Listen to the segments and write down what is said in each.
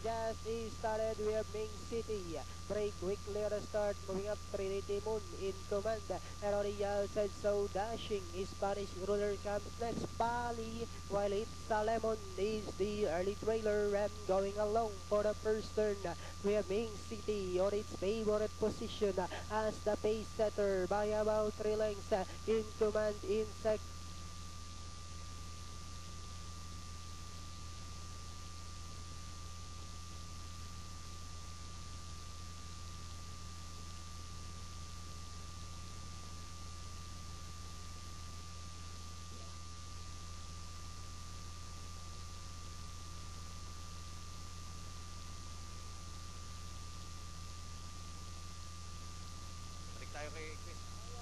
just started. We have Ming City. Break quickly on the start. Moving up, Trinity Moon in command. And on the outside, so dashing. Spanish ruler comes next. Bali. While it's Lemon is the early trailer and going along for the first turn. We have Ming City on its favorite position as the pace setter by about 3 lengths in command in second.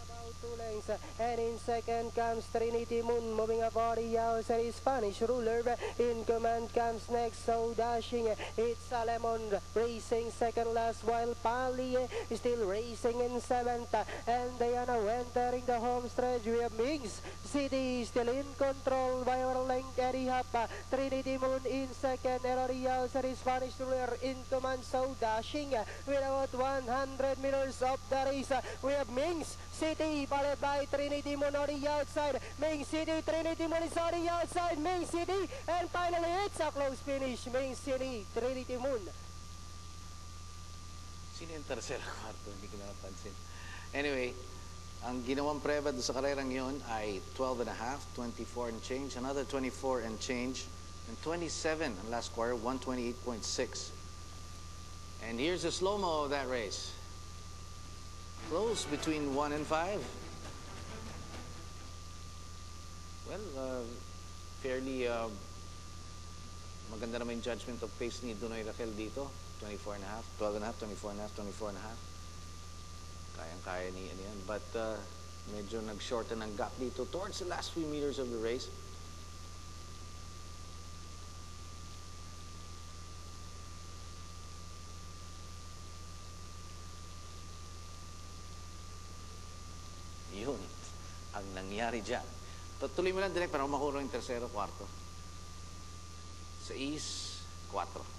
About 2 lengths, and in second comes Trinity Moon, moving up for the outside. Spanish ruler in command comes next, so dashing. It's Lemon racing second last, while Pali is still racing in seventh, and they are now entering the home stretch. We have Mings City still in control by our length and a half. Trinity Moon in second, and on the outside Spanish ruler in command, so dashing with about 100 meters of the race. We have Mings City followed by Trinity Moon on the outside. Ming City, Trinity Moon is on the outside. Ming City, and finally it's a close finish. Ming City, Trinity Moon. Sino yung tercero kwarto? Hindi ko na napansin. Anyway, ang ginawang preba doon sa karerang yun ay 12 and a half, 24 and change, another 24 and change, and 27 in last quarter, 128.6. And here's the slow-mo of that race. Close between 1 and 5. Well, fairly maganda naman yung judgment of pace ni Dunoy Raquel dito. 24 and a half, 12 and a half, 24 and a half, 24 and a half. Kayang-kaya ni ano yan. But medyo nag-shorten ang gap dito towards the last few meters of the race. Yun ang nangyari dyan. Tuloy mo lang direct para makuha yung tercero, kwarto. 6, 4.